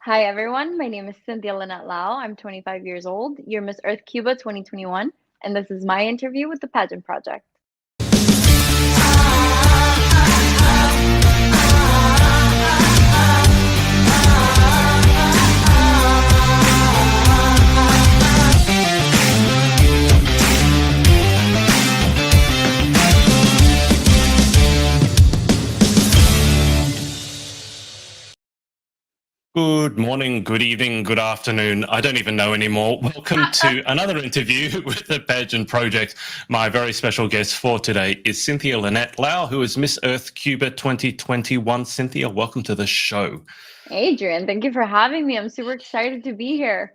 Hi everyone, my name is Cynthia Lau. I'm 25 years old. You're Miss Earth Cuba 2021, and this is my interview with the Pageant Project. Good morning, good evening, good afternoon. I don't even know anymore. Welcome to another interview with the Pageant Project. My very special guest for today is Cynthia Lau, who is Miss Earth Cuba 2021. Cynthia, welcome to the show. Adrian, thank you for having me. I'm super excited to be here.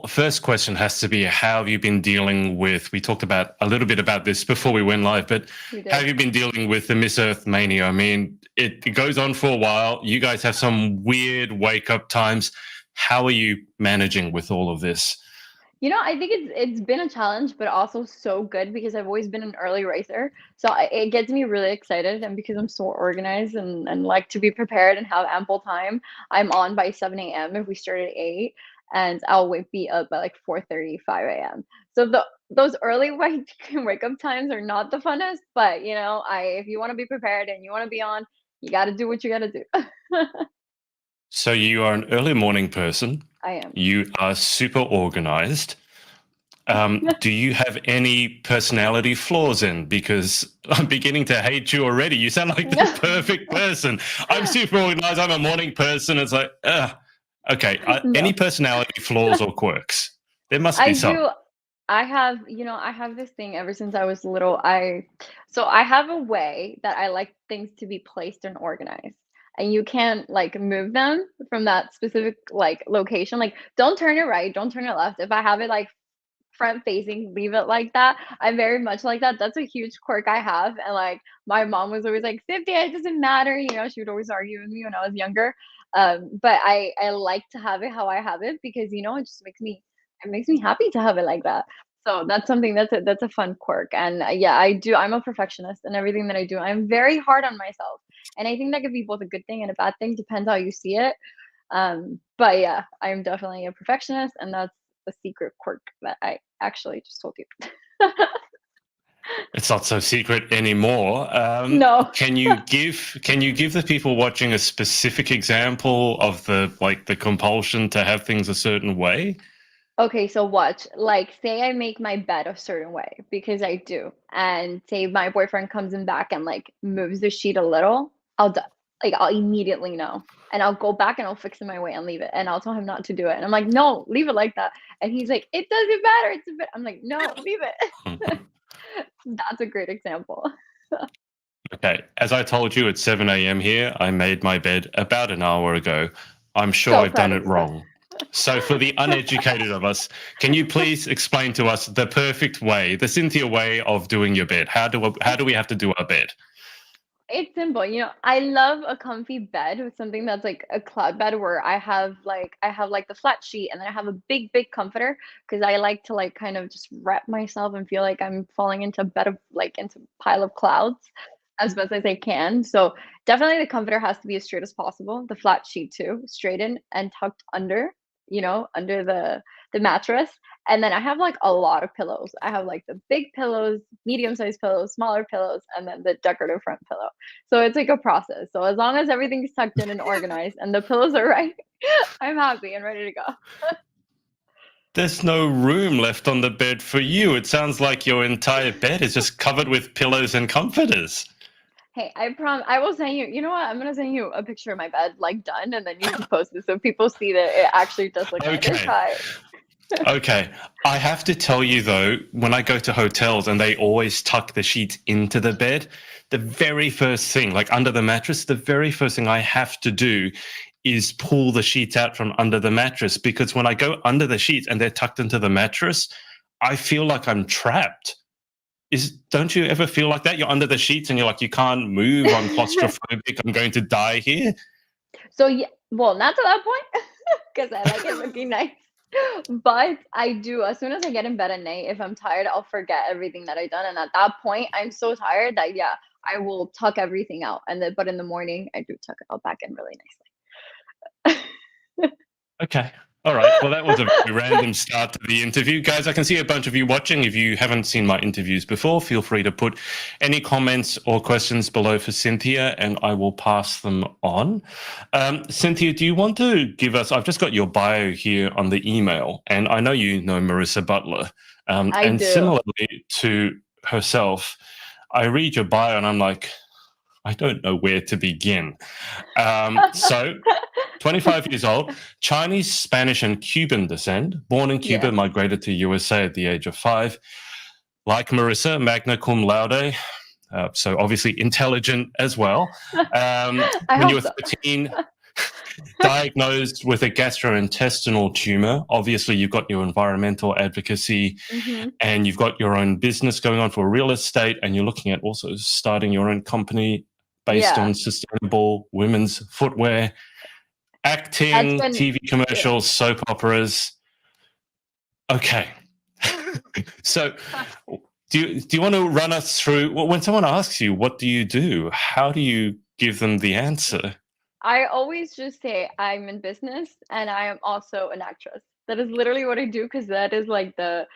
First question has to be, how have you been dealing with, we talked about a little bit about this before we went live, but how have you been dealing with the Miss Earth mania? I mean, it goes on for a while. You guys have some weird wake up times. How are you managing with all of this? I think it's been a challenge, but also so good because I've always been an early racer. So it gets me really excited. And because I'm so organized and like to be prepared and have ample time, I'm on by 7 a.m. if we start at 8, and I'll be up by like 4:30, 5 a.m. So those early wake up times are not the funnest, but if you want to be prepared and you want to be on, you got to do what you got to do. So you are an early morning person. I am. You are super organized. Do you have any personality flaws in? Because I'm beginning to hate you already. You sound like the perfect person. I'm super organized. I'm a morning person. It's like, okay. No. Any personality flaws or quirks? There must be some. I have this thing ever since I was little. So I have a way that I like things to be placed and organized. And you can't like move them from that specific like location. Like don't turn it right, don't turn it left. If I have it like front facing, leave it like that. I'm very much like that. That's a huge quirk I have. And like my mom was always like, Cynthia, it doesn't matter. She would always argue with me when I was younger. But I like to have it how I have it because it just makes me happy to have it like that. So that's something that's a fun quirk. And yeah, I'm a perfectionist in everything that I do. I'm very hard on myself. And I think that could be both a good thing and a bad thing, depends how you see it. But yeah, I'm definitely a perfectionist, and that's a secret quirk that I actually just told you. It's not so secret anymore. No. Can you give the people watching a specific example of the compulsion to have things a certain way? Okay, so watch. Like, say I make my bed a certain way because I do, and say my boyfriend comes in back and like moves the sheet a little, I'll immediately know, and I'll go back and I'll fix it my way and leave it, and I'll tell him not to do it, and I'm like, no, leave it like that, and he's like, it doesn't matter, it's a bit. I'm like, no, leave it. That's a great example. Okay, as I told you, it's 7 a.m. here. I made my bed about an hour ago. I'm sure So I've done proud of it you. wrong. So for the uneducated of us, can you please explain to us the perfect way, the Cynthia way of doing your bed? How do we have to do our bed? It's simple. I love a comfy bed with something that's like a cloud bed where I have like the flat sheet, and then I have a big comforter because I like to like kind of just wrap myself and feel like I'm falling into a bed of like into a pile of clouds as best as I can. So definitely the comforter has to be as straight as possible. The flat sheet too, straight in and tucked under the mattress. And then I have like a lot of pillows. I have like the big pillows, medium-sized pillows, smaller pillows, and then the decorative front pillow. So it's like a process. So as long as everything's tucked in and organized and the pillows are right, I'm happy and ready to go. There's no room left on the bed for you. It sounds like your entire bed is just covered with pillows and comforters. Hey, I will send you. You know what? I'm gonna send you a picture of my bed, like done, and then you can post it so people see that it actually does look nice. It's Okay. high. Okay. I have to tell you though, when I go to hotels and they always tuck the sheets into the bed, the very first thing, like under the mattress, the very first thing I have to do is pull the sheets out from under the mattress, because when I go under the sheets and they're tucked into the mattress, I feel like I'm trapped. Don't you ever feel like that? You're under the sheets and you're like, you can't move. I'm claustrophobic. I'm going to die here. So yeah, well, not to that point, because I like it looking nice. But I do, as soon as I get in bed at night, if I'm tired, I'll forget everything that I've done. And at that point, I'm so tired that yeah, I will tuck everything out. But in the morning, I do tuck it all back in really nicely. Okay. All right. Well, that was a very random start to the interview. Guys, I can see a bunch of you watching. If you haven't seen my interviews before, feel free to put any comments or questions below for Cynthia, and I will pass them on. Cynthia, do you want to give us, I've just got your bio here on the email, and I know you know Marissa Butler. I And do. similarly to herself, I read your bio and I'm like, I don't know where to begin. So 25 years old, Chinese, Spanish, and Cuban descent, born in Cuba, Yes. migrated to USA at the age of 5. Like Marissa, Magna Cum Laude, so obviously intelligent as well. I When you hope were so. 13, diagnosed with a gastrointestinal tumor. Obviously, you've got your environmental advocacy Hmm. and you've got your own business going on for real estate, and you're looking at also starting your own company based Yeah, on sustainable women's footwear, that's acting, been, TV yeah. commercials, soap operas. Okay. So do you want to run us through, well, when someone asks you, what do you do? How do you give them the answer? I always just say I'm in business and I am also an actress. That is literally what I do because that is like the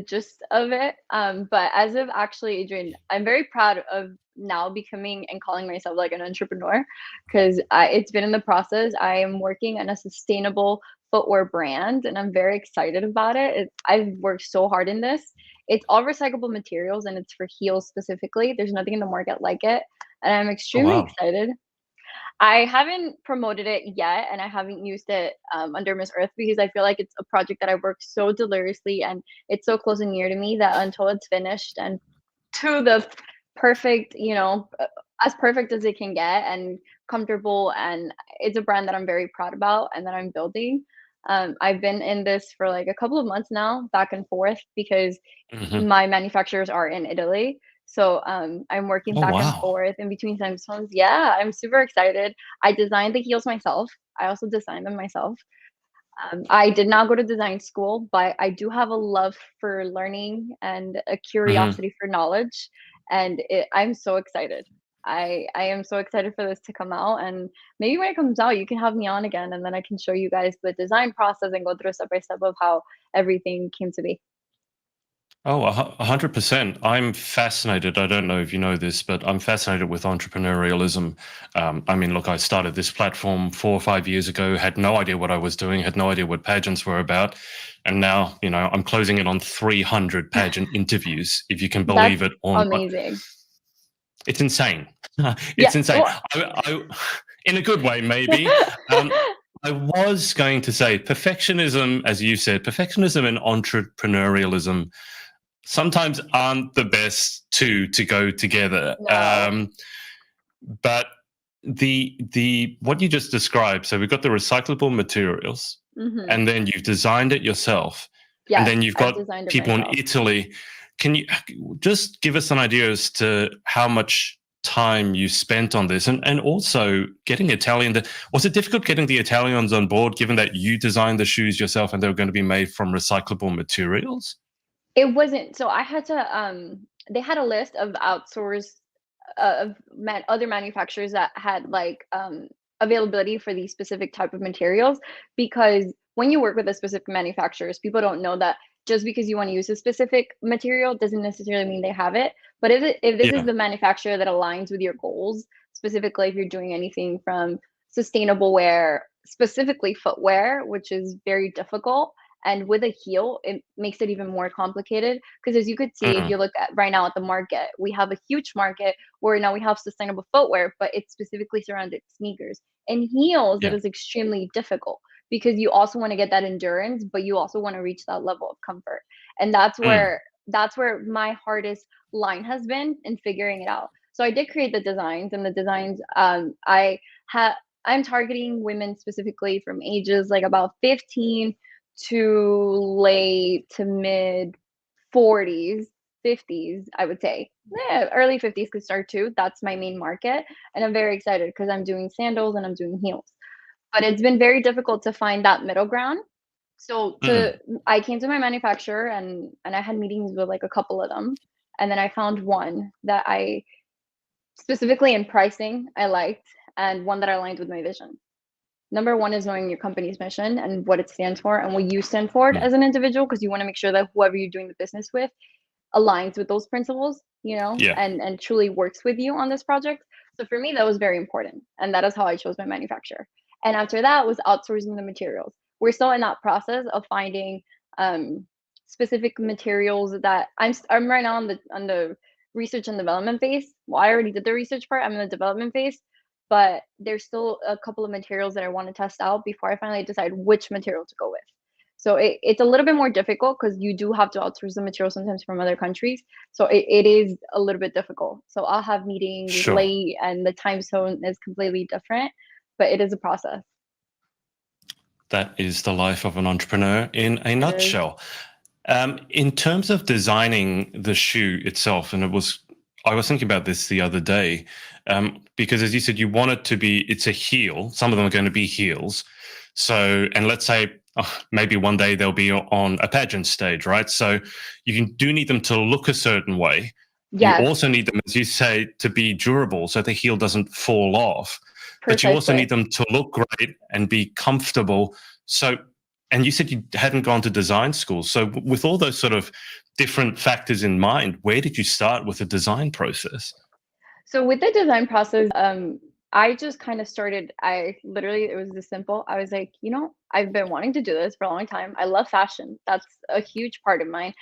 gist of it. But as of actually Adrian, I'm very proud of now becoming and calling myself like an entrepreneur because it's been in the process. I am working on a sustainable footwear brand and I'm very excited about it. I've worked so hard in this. It's all recyclable materials and it's for heels specifically. There's nothing in the market like it. And I'm Oh, extremely wow. excited. I haven't promoted it yet, and I haven't used it under Miss Earth because I feel like it's a project that I worked so deliriously and it's so close and near to me that until it's finished and to the perfect, as perfect as it can get and comfortable, and it's a brand that I'm very proud about and that I'm building. I've been in this for like a couple of months now, back and forth, because Hmm. my manufacturers are in Italy. So I'm working Oh, back and wow. forth in between time zones. Yeah, I'm super excited. I designed the heels myself. I also designed them myself. I did not go to design school, but I do have a love for learning and a Hmm. curiosity for knowledge. And I'm so excited. I am so excited for this to come out. And maybe when it comes out, you can have me on again, and then I can show you guys the design process and go through step by step of how everything came to be. Oh, 100%. I'm fascinated. I don't know if you know this, but I'm fascinated with entrepreneurialism. I mean, look, I started this platform 4 or 5 years ago, had no idea what I was doing, had no idea what pageants were about. And now, I'm closing in on 300 pageant interviews, if you can That's believe it or not. amazing. It's insane. Yeah. It's insane. Well, In a good way, maybe. Um, I was going to say perfectionism, as you said, perfectionism and entrepreneurialism sometimes aren't the best two to go together. no. But the what you just described, so we've got the recyclable materials, Hmm. and then you've designed it yourself, and Yes, then you've I've got designed it people in myself. Italy. Can you just give us an idea as to how much time you spent on this, and also getting was it difficult getting the Italians on board, given that you designed the shoes yourself and they were going to be made from recyclable materials? It wasn't, so I had to, they had a list of outsourced, of other manufacturers that had like availability for these specific type of materials, because when you work with a specific manufacturers, people don't know that just because you want to use a specific material doesn't necessarily mean they have it. But if this is Yeah. the manufacturer that aligns with your goals, specifically if you're doing anything from sustainable wear, specifically footwear, which is very difficult, and with a heel it makes it even more complicated, because as you could see, if Mm, you look at right now at the market, we have a huge market where now we have sustainable footwear, but it's specifically surrounded sneakers and heels. It yeah. is extremely difficult because you also want to get that endurance, but you also want to reach that level of comfort. And Mm, that's where my hardest line has been in figuring it out. So I did create the designs, and the designs, have I'm targeting women specifically from ages like about 15 to late to mid 40s, 50s, I would say. Yeah, early 50s could start too. That's my main market. And I'm very excited because I'm doing sandals and I'm doing heels. But it's been very difficult to find that middle ground. So mm. I came to my manufacturer, and I had meetings with like a couple of them. And then I found one that specifically in pricing, I liked, and one that aligned with my vision. number one is knowing your company's mission and what it stands for and what you stand for Mm. as an individual, because you want to make sure that whoever you're doing the business with aligns with those principles, Yeah. and truly works with you on this project. So for me, that was very important. And that is how I chose my manufacturer. And after that was outsourcing the materials. We're still in that process of finding specific materials that I'm right now on the research and development phase. Well, I already did the research part. I'm in the development phase, but there's still a couple of materials that I want to test out before I finally decide which material to go with. So it's a little bit more difficult because you do have to outsource the material sometimes from other countries. So it is a little bit difficult. So I'll have meetings Sure. late and the time zone is completely different, but it is a process. That is the life of an entrepreneur in a It is. nutshell. In terms of designing the shoe itself, and I was thinking about this the other day, because as you said, you want it to be, it's a heel. Some of them are going to be heels. So, and let's say maybe one day they'll be on a pageant stage, right? So do need them to look a certain way. You Yes, also need them, as you say, to be durable so the heel doesn't fall off. But you also need precisely. them to look great and be comfortable. So, and you said you hadn't gone to design school. So, with all those sort of different factors in mind, where did you start with the design process? So with the design process, I just kind of started. I literally, it was this simple. I was like, I've been wanting to do this for a long time. I love fashion. That's a huge part of mine.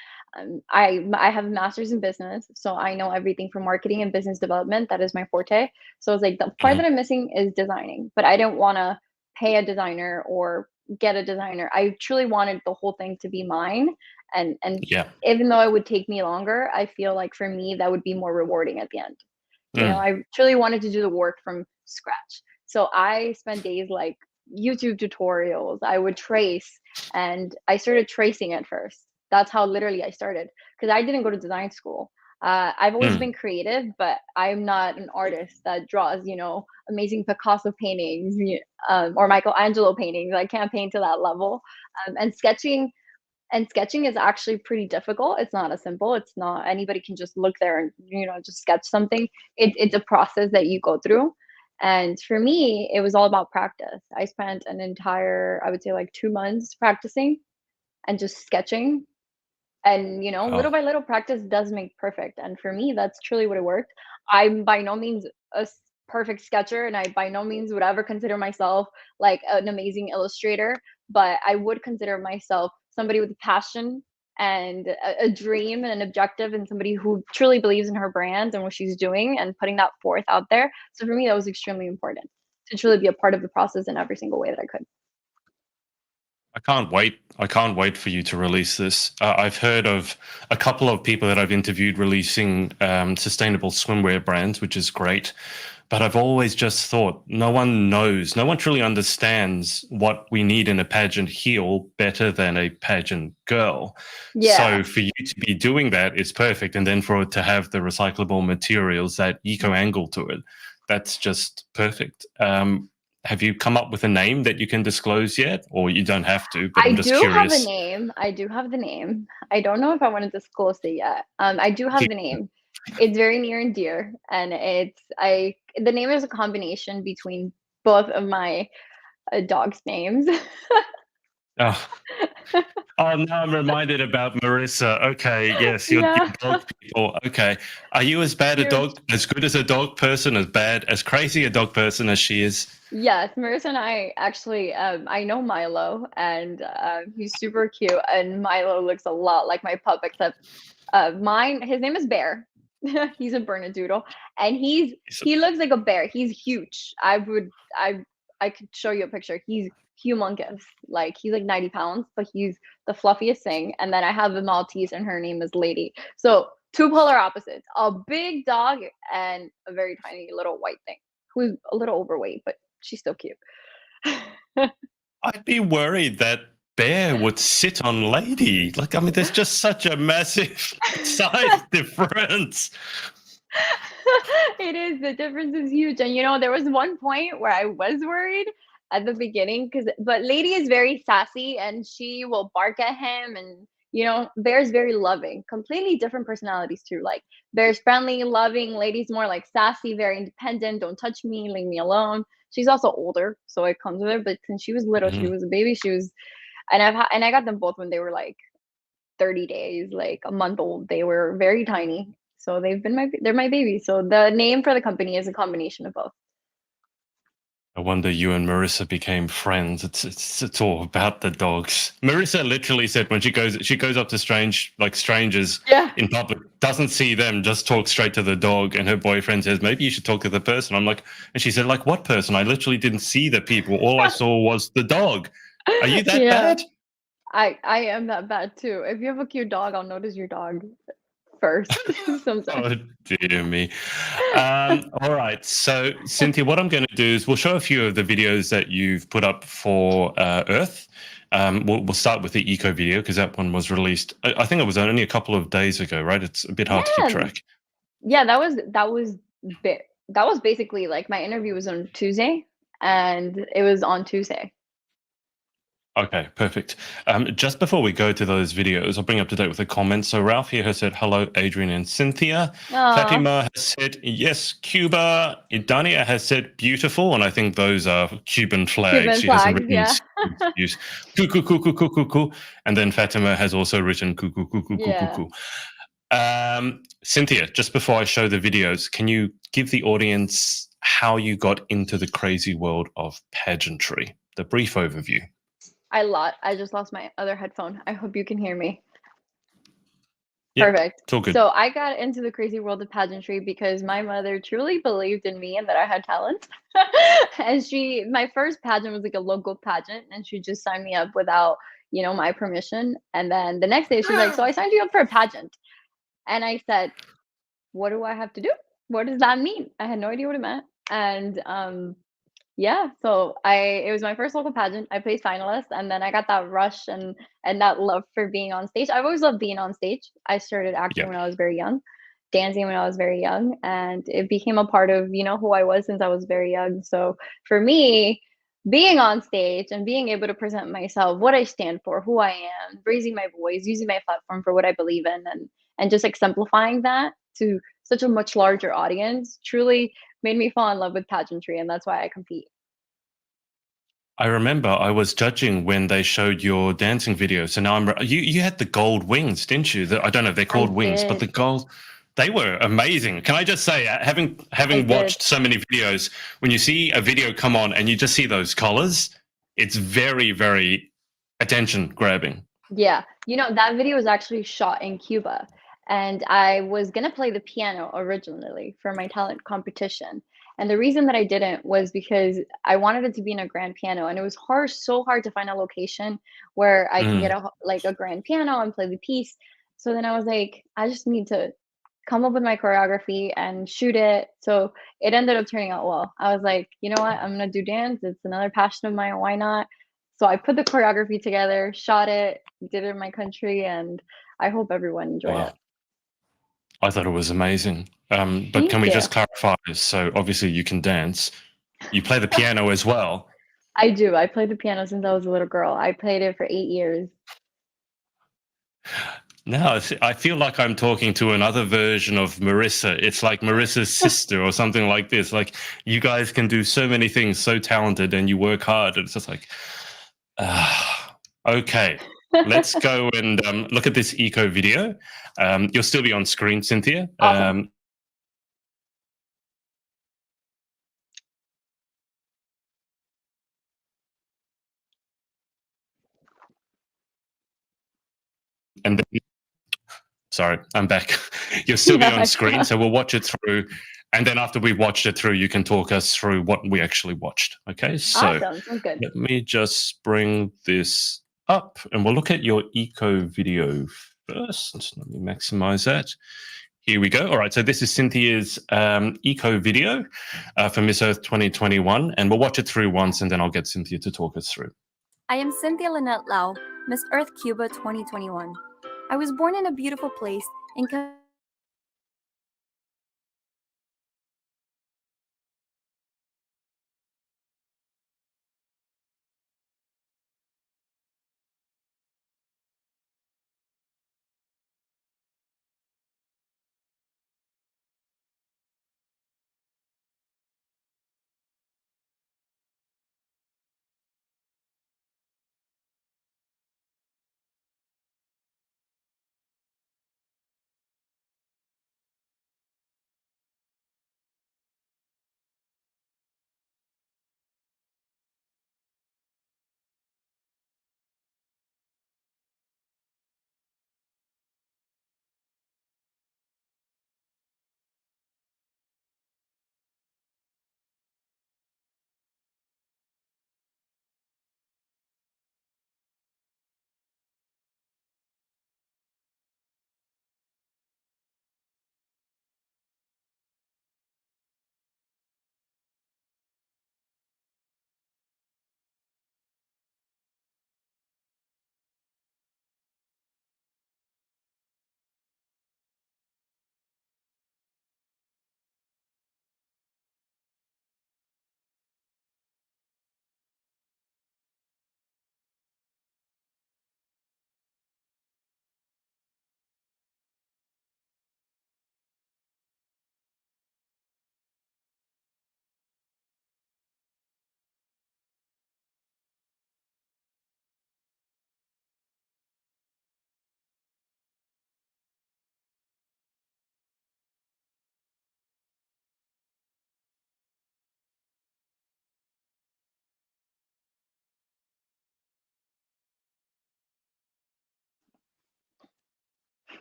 I have a master's in business, so I know everything from marketing and business development. That is my forte. So it's like the part that Mhm. I'm missing is designing, but I don't want to pay a designer or get a designer. I truly wanted the whole thing to be mine, and Yeah. even though it would take me longer, I feel like for me that would be more rewarding at the end. Mm. I truly wanted to do the work from scratch. So I spent days like YouTube tutorials. I would trace, and I started tracing at first. That's how literally I started, because I didn't go to design school. I've always Mm. been creative, but I'm not an artist that draws, amazing Picasso paintings, or Michelangelo paintings. I can't paint to that level. And sketching is actually pretty difficult. It's not as simple. It's not anybody can just look there and just sketch something. It's a process that you go through. And for me, it was all about practice. I spent an entire, I would say, like 2 months practicing and just sketching. And little Oh. by little, practice does make perfect. And for me, that's truly what it worked. I'm by no means perfect sketcher, and I by no means would ever consider myself like an amazing illustrator, but I would consider myself somebody with passion and a dream and an objective, and somebody who truly believes in her brand and what she's doing and putting that forth out there. So for me, that was extremely important to truly be a part of the process in every single way that I could. I can't wait. I can't wait for you to release this. I've heard of a couple of people that I've interviewed releasing sustainable swimwear brands, which is great. But I've always just thought no one knows, no one truly understands what we need in a pageant heel better than a pageant girl. Yeah, So for you to be doing that is perfect. And then for it to have the recyclable materials, that eco angle to it, that's just perfect. Have you come up with a name that you can disclose yet? Or you don't have to, but I I'm just do have a curious. name. I do have the name. I don't know if I want to disclose it yet. I do have the name. It's very near and dear, and the name is a combination between both of my dogs' names. Oh, oh, now I'm reminded about Marissa. Okay, yes, you're Yeah, dog people. Okay, are you huge. as good as a dog person, as bad, as crazy a dog person as she is? Yes, Marissa and I actually, I know Milo, and he's super cute. And Milo looks a lot like my pup, except his name is Bear. He's a Bernedoodle, and he looks like a bear. He's huge. I could show you a picture. He's humongous. Like he's like 90 pounds, but he's the fluffiest thing. And then I have a Maltese, and her name is Lady. So two polar opposites: a big dog and a very tiny little white thing who's a little overweight, but she's still cute. I'd be worried that Bear would sit on Lady. Like, I mean, there's just such a massive size difference. It is. The difference is huge. And there was one point where I was worried at the beginning, but Lady is very sassy and she will bark at him, and You know, Bear's very loving, completely different personalities too. Like Bear's friendly, loving, Lady's more like sassy, very independent, don't touch me, leave me alone. She's also older, so it comes with her. But since she was little, she Mhm. was a baby. She was, and I got them both when they were like 30 days, like a month old. They were very tiny, so they're my babies. So the name for the company is a combination of both. No wonder you and Marissa became friends. It's all about the dogs. Marissa literally said when she goes up to strangers Yeah. in public, doesn't see them, just talks straight to the dog, and her boyfriend says, maybe you should talk to the person. I'm like, and she said, like, what person? I literally didn't see the people. All I saw was the dog. Are you that Yeah. bad? I am that bad too. If you have a cute dog, I'll notice your dog first sometimes. Oh dear me. All right. So, Cynthia, what I'm going to do is we'll show a few of the videos that you've put up for Earth. We'll start with the eco video because that one was released. I think it was only a couple of days ago, right? It's a bit hard to keep Yeah. track. Yeah, that was basically like my interview was on Tuesday and it was on Tuesday. Okay, perfect. Just before we go to those videos, I'll bring up to date with the comments. So Ralph here has said, hello, Adrian and Cynthia. Aw, Fatima has said, yes, Cuba. Idania has said, beautiful. And I think those are Cuban flags. Cuban She hasn't flags, written yeah. use. Cuckoo, cuckoo, cuckoo, cuckoo. And then Fatima has also written cuckoo, cuckoo, cuckoo, Yeah. cuckoo. Cynthia, just before I show the videos, can you give the audience how you got into the crazy world of pageantry? The brief overview. I just lost my other headphone. I hope you can hear me. Yep, Perfect. it's all good. So I got into the crazy world of pageantry because my mother truly believed in me and that I had talent. And my first pageant was like a local pageant, and she just signed me up without, my permission. And then the next day she's like, "So I signed you up for a pageant." And I said, "What do I have to do? What does that mean?" I had no idea what it meant. And yeah, so I it was my first local pageant. I placed finalist, and then I got that rush and that love for being on stage. I've always loved being on stage. I started acting Yep. when I was very young, dancing when I was very young, and it became a part of, who I was since I was very young. So for me, being on stage and being able to present myself, what I stand for, who I am, raising my voice, using my platform for what I believe in, and just exemplifying that to such a much larger audience truly made me fall in love with pageantry, and that's why I compete. I remember I was judging when they showed your dancing video. So now you had the gold wings, didn't you? I don't know if they're I called wings, but did. the gold, they were amazing. Can I just say, I having did. watched so many videos, when you see a video come on and you just see those collars, it's very, very attention grabbing. Yeah. That video was actually shot in Cuba, and I was gonna play the piano originally for my talent competition. And the reason that I didn't was because I wanted it to be in a grand piano, and it was so hard to find a location where I can get Mm. a grand piano and play the piece. So then I was like, I just need to come up with my choreography and shoot it. So it ended up turning out well. I was like, you know what? I'm gonna do dance. It's another passion of mine. Why not? So I put the choreography together, shot it, did it in my country, and I hope everyone enjoyed it. Wow. I thought it was amazing. But can Thank we you. just clarify? So obviously you can dance. You play the piano as well. I do. I played the piano since I was a little girl. I played it for 8 years. No, I feel like I'm talking to another version of Marissa. It's like Marissa's sister or something like this. Like you guys can do so many things, so talented, and you work hard. And it's just like, okay, let's go and look at this eco video. You'll still be on screen, Cynthia. Awesome. And then, sorry, I'm back. You'll still be on Yeah. screen, so we'll watch it through. And then after we've watched it through, you can talk us through what we actually watched. Okay, so Awesome. Sounds good. let me just bring this up and we'll look at your eco video first. Let me maximize that. Here we go. All right, so this is Cynthia's eco video for Miss Earth 2021, and we'll watch it through once and then I'll get Cynthia to talk us through. I am Cynthia Lau, Miss Earth Cuba 2021. I was born in a beautiful place in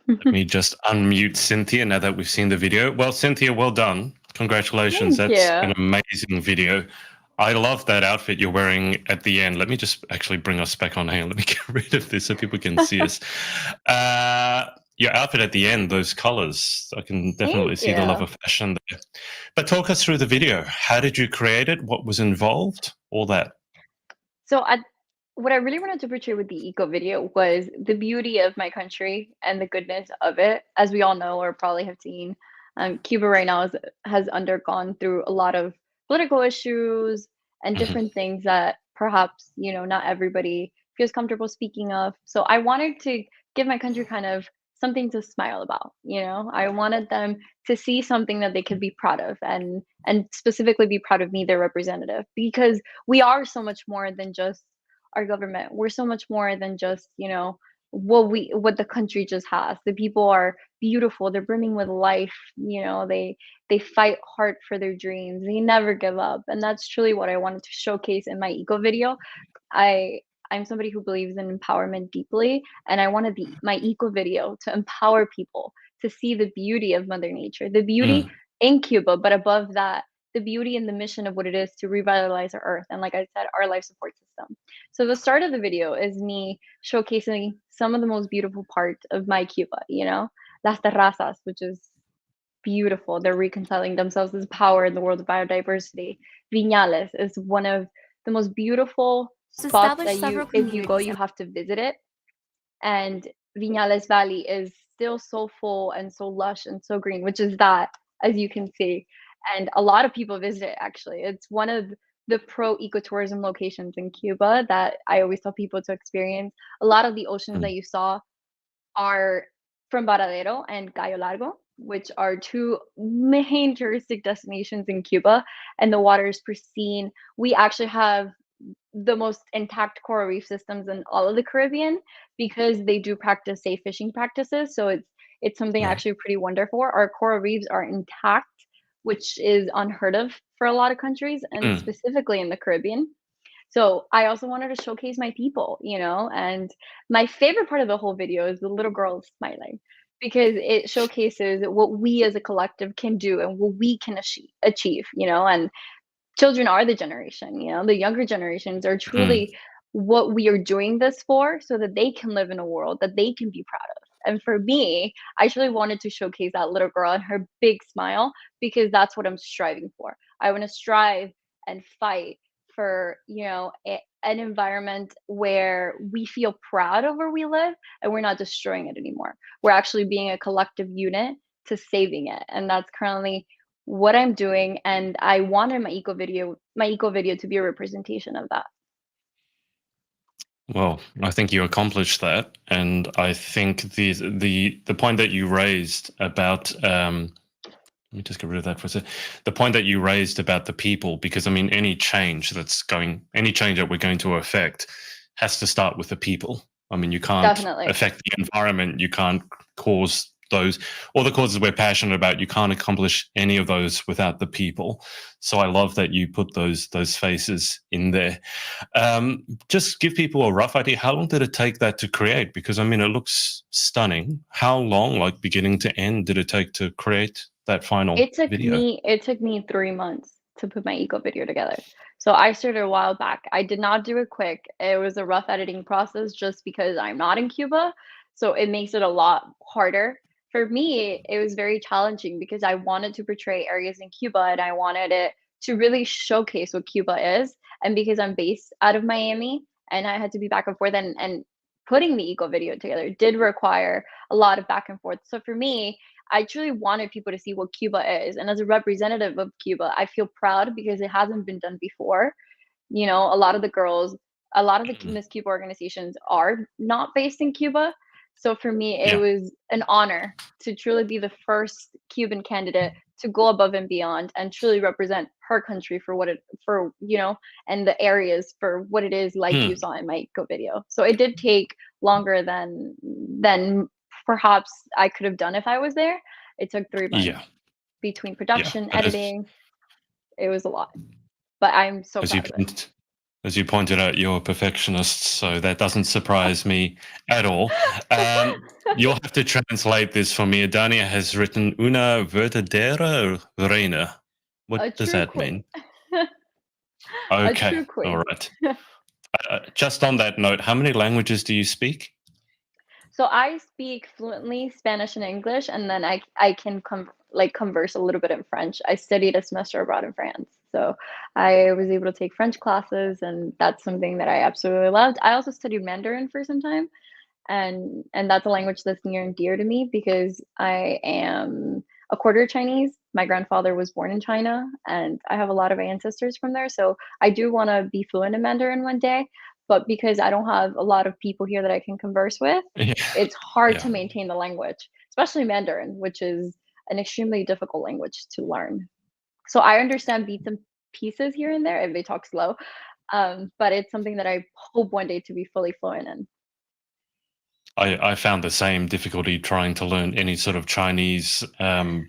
Let me just unmute Cynthia now that we've seen the video. Well, Cynthia, well done. Congratulations. Thank That's an you. amazing video. I love that outfit you're wearing at the end. Let me just actually bring us back on. Hang on, let me get rid of this so people can see us. Your outfit at the end, those colors, I can definitely Thank see the love you. of fashion there. But talk us through the video. How did you create it? What was involved? All that. So what I really wanted to portray with the eco video was the beauty of my country and the goodness of it. As we all know or probably have seen, Cuba right now has undergone through a lot of political issues and Mhm. different things that perhaps, not everybody feels comfortable speaking of. So I wanted to give my country kind of something to smile about. I wanted them to see something that they could be proud of and specifically be proud of me, their representative, because we are so much more than just our government. We're so much more than just, what the country just has. The people are beautiful. They're brimming with life. They fight hard for their dreams. They never give up. And that's truly what I wanted to showcase in my eco video. I I'm somebody who believes in empowerment deeply, and I wanted my eco video to empower people to see the beauty of Mother Nature, the beauty Mm. in Cuba, but above that, the beauty and the mission of what it is to revitalize our earth and, like I said, our life support system. So the start of the video is me showcasing some of the most beautiful parts of my Cuba, las terrazas, which is beautiful. They're reconciling themselves as power in the world of biodiversity. Viñales is one of the most beautiful It's spots established that several if you go, communities. you have to visit it. And Viñales Valley is still so full and so lush and so green, which is that, as you can see. And a lot of people visit it, actually. It's one of the pro ecotourism locations in Cuba that I always tell people to experience. A lot of the oceans Mm. that you saw are from Varadero and Cayo Largo, which are two main touristic destinations in Cuba, and the water is pristine. We actually have the most intact coral reef systems in all of the Caribbean because they do practice safe fishing practices. So it's something Right. actually pretty wonderful. Our coral reefs are intact, which is unheard of for a lot of countries, and Mm. specifically in the Caribbean. So I also wanted to showcase my people, and my favorite part of the whole video is the little girl smiling because it showcases what we as a collective can do and what we can achieve, and children are the generation, the younger generations are Mm. truly what we are doing this for so that they can live in a world that they can be proud of. And for me, I truly wanted to showcase that little girl and her big smile because that's what I'm striving for. I want to strive and fight for, an environment where we feel proud of where we live and we're not destroying it anymore. We're actually being a collective unit to saving it. And that's currently what I'm doing, and I wanted my eco video to be a representation of that. Well, I think you accomplished that, and I think the point that you raised about let me just get rid of that for a second. The point that you raised about the people, because I mean, any change that we're going to affect has to start with the people. I mean, you can't Definitely. affect the environment, you can't cause all the causes we're passionate about, you can't accomplish any of those without the people. So I love that you put those faces in there. Just give people a rough idea. How long did it take that to create? Because I mean, it looks stunning. How long, like beginning to end, did it take to create that final It took video? me it took me 3 months to put my eco video together. So I started a while back. I did not do it quick. It was a rough editing process just because I'm not in Cuba, so it makes it a lot harder. For me, it was very challenging because I wanted to portray areas in Cuba and I wanted it to really showcase what Cuba is. And because I'm based out of Miami and I had to be back and forth and putting the eco video together did require a lot of back and forth. So for me, I truly wanted people to see what Cuba is. And as a representative of Cuba, I feel proud because it hasn't been done before. A lot of the girls, a lot of the Mhm. Miss Cuba organizations are not based in Cuba. So for me, it Yeah. was an honor to truly be the first Cuban candidate to go above and beyond and truly represent her country and the areas for what it is, like you Hmm. saw in my eco video. So it did take longer than perhaps I could have done if I was there. It took 3 months Yeah. between Yeah. production, But editing. It was a lot, but I'm so as you proud of it. As you pointed out, you're a perfectionist, so that doesn't surprise me at all. You'll have to translate this for me. Adania has written una verdadera reina. A What does true that mean? queen. A Okay, true all queen. right. Just on that note, how many languages do you speak? So I speak fluently Spanish and English, and then I can converse a little bit in French. I studied a semester abroad in France, so I was able to take French classes, and that's something that I absolutely loved. I also studied Mandarin for some time, and that's a language that's near and dear to me because I am a quarter Chinese. My grandfather was born in China, and I have a lot of ancestors from there. So I do want to be fluent in Mandarin one day, but because I don't have a lot of people here that I can converse with, Yeah, it's hard yeah. to maintain the language, especially Mandarin, which is an extremely difficult language to learn. So I understand beats and pieces here and there if they talk slow, but it's something that I hope one day to be fully fluent in. I found the same difficulty trying to learn any sort of Chinese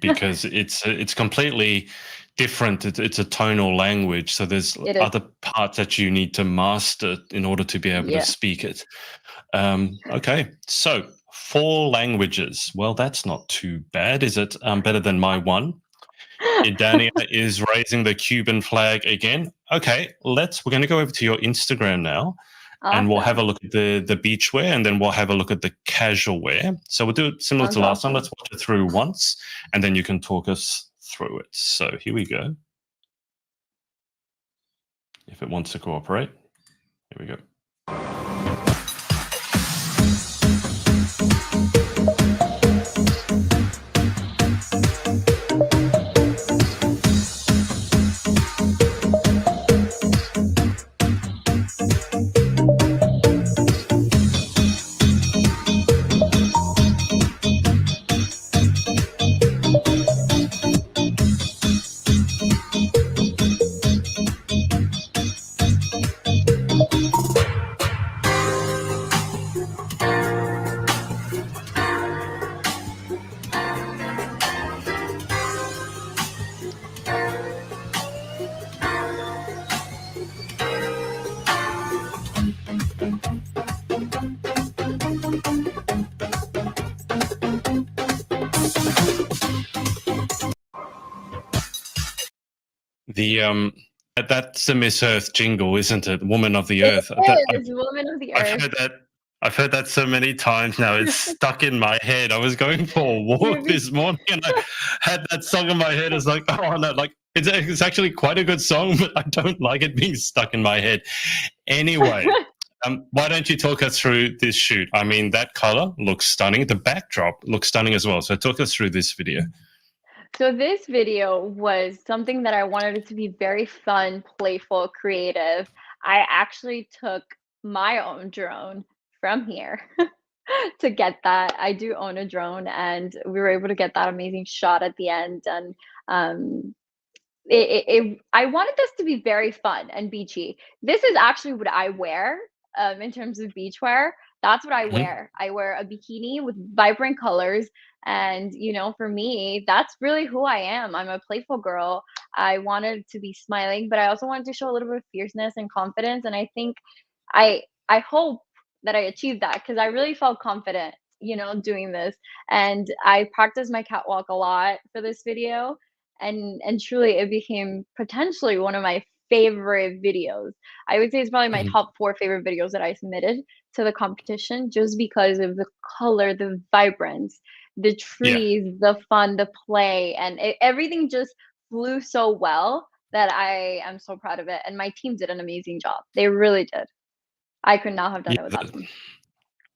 because it's completely different. It's a tonal language, so there's It is, other parts that you need to master in order to be able to yeah. speak it. Okay, so 4 languages. Well, that's not too bad, is it? Better than my one. Idania is raising the Cuban flag again. Okay, we're going to go over to your Instagram now, and we'll have a Awesome. look at the beachwear, and then we'll have a look at the casual wear. So we'll do it similar Sounds to last time. awesome. Let's watch it through once, and then you can talk us through it. So here we go. If it wants to cooperate, here we go. The that's the Miss Earth jingle, isn't it? Woman of the It Earth. is Woman of the I've Earth. heard that. I've heard that so many times now. It's stuck in my head. I was going for a walk Maybe this morning, and I had that song in my head. It's like, oh no, like it's actually quite a good song, but I don't like it being stuck in my head. Anyway, why don't you talk us through this shoot? I mean, that color looks stunning. The backdrop looks stunning as well. So talk us through this video. So this video was something that I wanted it to be very fun, playful, creative. I actually took my own drone from here to get that. I do own a drone, and we were able to get that amazing shot at the end. And um, I wanted this to be very fun and beachy. This is actually what I wear in terms of beachwear. That's what I Mhm. wear. I wear a bikini with vibrant colors. And, for me, that's really who I am. I'm a playful girl. I wanted to be smiling, but I also wanted to show a little bit of fierceness and confidence. And I think I hope that I achieved that because I really felt confident, doing this. And I practiced my catwalk a lot for this video, and truly it became potentially one of my favorite videos. I would say it's probably my Mhm. top 4 favorite videos that I submitted to the competition just because of the color, the vibrance, the Yeah. trees, the fun, the play, and everything just flew so well that I am so proud of it. And my team did an amazing job. They really did. I could not have done Yeah. it without them.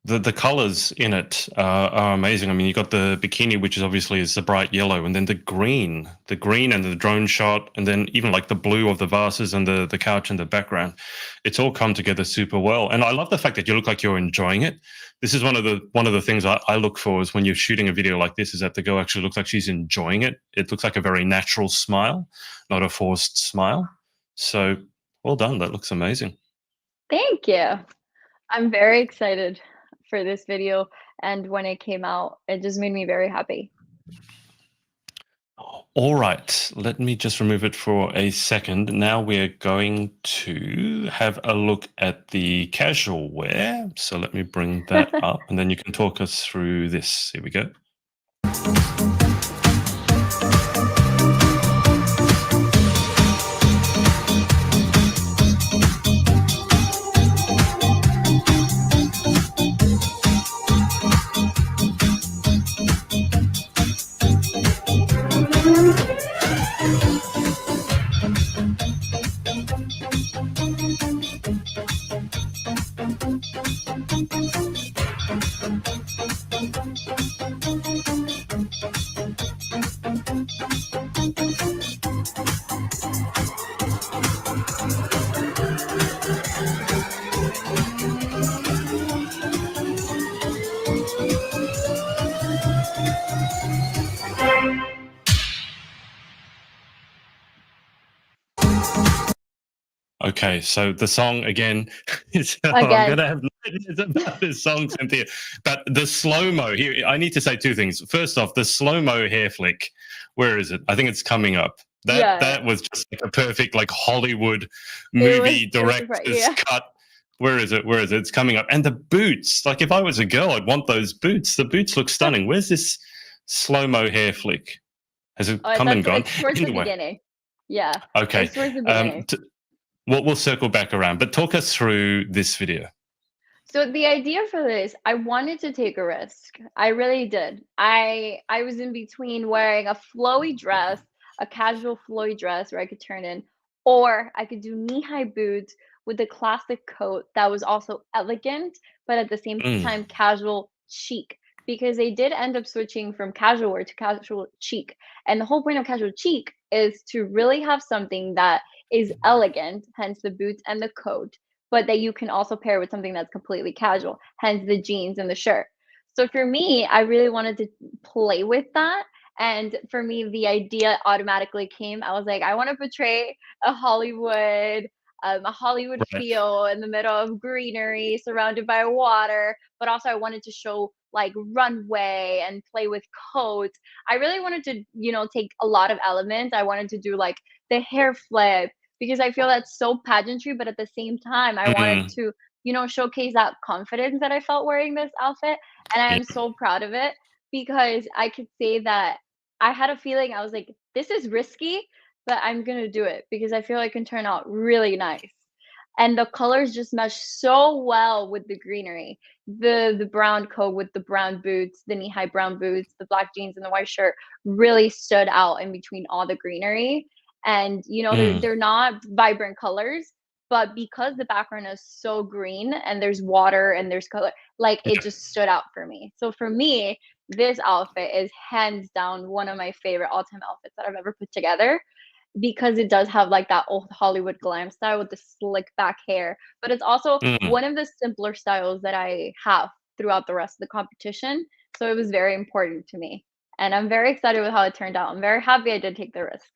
The colors in it are amazing. I mean, you got the bikini, which is obviously is the bright yellow, and then the green and the drone shot, and then even like the blue of the vases and the couch in the background. It's all come together super well, and I love the fact that you look like you're enjoying it. This is one of the things I look for is when you're shooting a video like this, is that the girl actually looks like she's enjoying it. It looks like a very natural smile, not a forced smile. So well done. That looks amazing. Thank you. I'm very excited for this video, and when it came out, it just made me very happy. All right, let me just remove it for a second. Now we're going to have a look at the casual wear. So let me bring that up, and then you can talk us through this. Here we go. Okay, so the song again is I'm Again. gonna have nightmares about this song, Cynthia. But the slow-mo here, I need to say two things. First off, the slow-mo hair flick, where is it? I think it's coming up. Yeah. That was just like a perfect like Hollywood It movie was director's yeah. cut. Where is it? Where is it? It's coming up. And the boots, like if I was a girl, I'd want those boots. The boots look stunning. Where's this slow-mo hair flick? Has it come and gone? It's towards the beginning. Yeah. Okay. It's towards the beginning. We'll circle back around, but talk us through this video. So the idea for this, I wanted to take a risk. I really did. I was in between wearing a flowy dress, a casual flowy dress where I could turn in, or I could do knee-high boots with a classic coat that was also elegant, but at the same Mm, time casual chic. Because they did end up switching from casual wear to casual chic. And the whole point of casual chic is to really have something that is elegant, hence the boots and the coat, but that you can also pair with something that's completely casual, hence the jeans and the shirt. So for me, I really wanted to play with that. And for me, the idea automatically came. I was like, I want to portray a Hollywood right. feel in the middle of greenery, surrounded by water. But also, I wanted to show like runway and play with coats. I really wanted to, take a lot of elements. I wanted to do like the hair flip because I feel that's so pageantry, but at the same time, I wanted Mm, to, showcase that confidence that I felt wearing this outfit. And I yeah. am so proud of it because I could say that I had a feeling I was like, this is risky, but I'm going to do it because I feel it can turn out really nice. And the colors just mesh so well with the greenery. The brown coat with the brown boots, the knee-high brown boots, the black jeans and the white shirt really stood out in between all the greenery. And they're Mm, they're not vibrant colors, but because the background is so green and there's water and there's color, like it yeah. just stood out for me. So for me, this outfit is hands down one of my favorite all-time outfits that I've ever put together because it does have like that old Hollywood glam style with the slick back hair, but it's also Mm. one of the simpler styles that I have throughout the rest of the competition. So it was very important to me. And I'm very excited with how it turned out. I'm very happy I did take the risk.